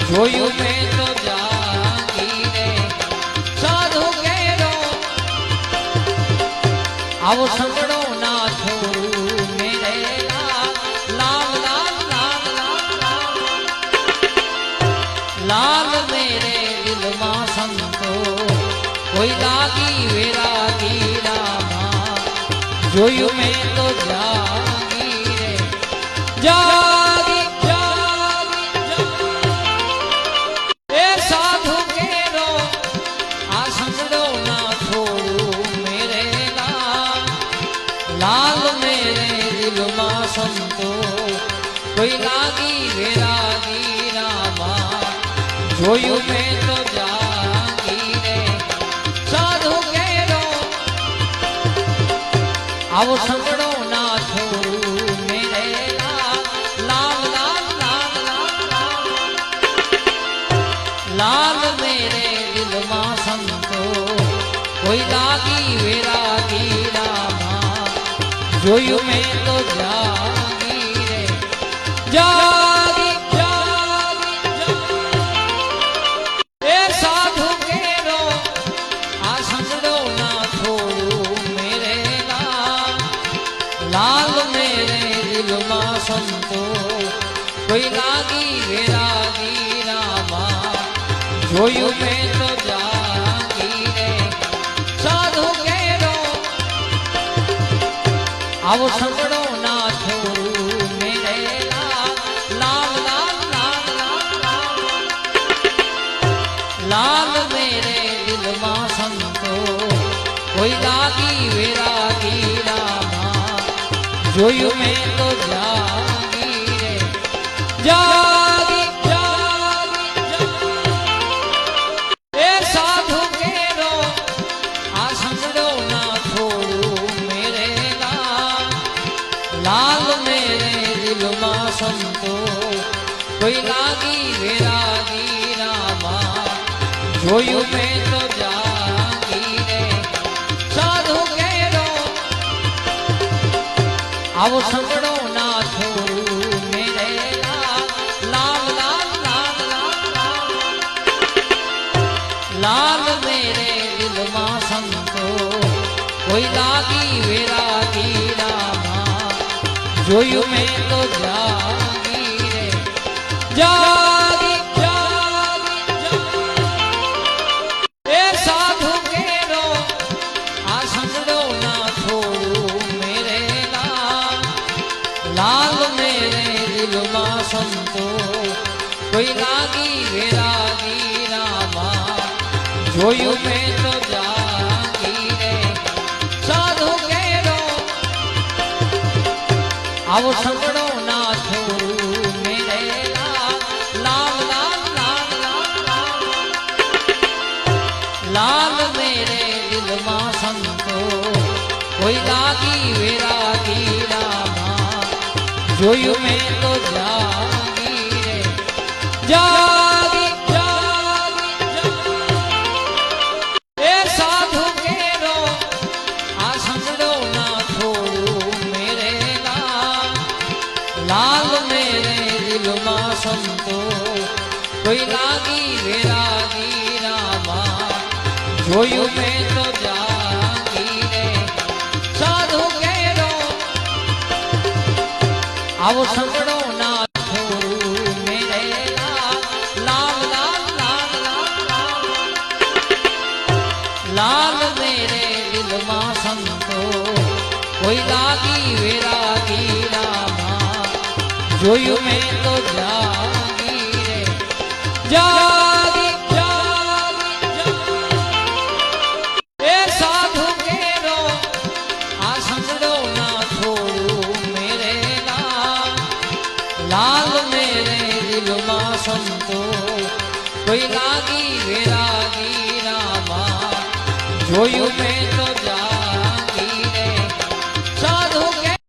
જોયું મેં તો જાગીરે સાધુ કેરો આવો સંગડો ના છોડું મેરે લાલ લાલ લાલ લાલ લાલ મેરે દિલમાં સંતો કોઈ લાગી વેરાગી રામા જોયું મેં તો જાગીરે જાગી लाल मेरे दिल मां संतो कोई लागी वेरागी रामा जोयू में तो जागी रे साधु केरो आवो संगड़ो ना छोड़ू मेरे लाल लाल लाल लाल लाल मेरे दिल मां संतो कोई लागी वेरागी જોયું મેં તો જાગી રે જાગી જાગી એ સાધુ કેરો આ સંગડો ના છોડું મેરે લાલ મેરે દિલમાં સંતો કોઈ લાગી વેરાગી રામા જોયું મેં તો જાગી રે સાધુ आवो संगड़ो ना छोड़ू मेरे लाल लाल लाल लाल लाल मेरे दिल मां संतो कोई लागी वेरागी रामा जोयू में तो जागी रे जागी जागी ए साधु केरो आ संगड़ो ना छोड़ू लाल मेरे दिल मां संतो कोई लागी वेरागी रामा जोयू में तो जागी रे साधु केरो आवो संगड़ो ना छोड़ू मेरे लाल लाल लाल लाल लाल मेरे दिल मां संतो कोई लागी वेरागी જોયું મેં તો જાગી રે જાગી જાગી એ સાધુ કેરો આ સંગડો ના છોડું મેરે લાલ મેરે દિલમાં સંતો કોઈ લાગી વેરાગી રામા જોયું મેં તો જાગી રે સાધુ आवो संगड़ो ना छोड़ू मेरे लाल लाल लाल लाल लाल मेरे दिल मां संतो कोई लागी वेरागी रामा जोयू में तो जागी रे जागी जागी ए साधु केरो आ संगड़ो ना छोड़ू लाल मेरे दिल मां संतो कोई लागी वेरागी रामा જોયું મેં તો જાગી રે સાધુ કેરો આવો સંગડો ના છોડું મેરે લાલ લાલ લાલ લાલ લાલ મેરે દિલમાં સંતો કોઈ લાગી વેરાગી રામા જોયું મેં તો જાગી રે જાગી જાગી એ સાધુ કેરો આ સંગડો ના છોડું મેરે લાલ મેરે દિલમાં સંતો કોઈ લાગી વેરાગી રામા જોયું મેં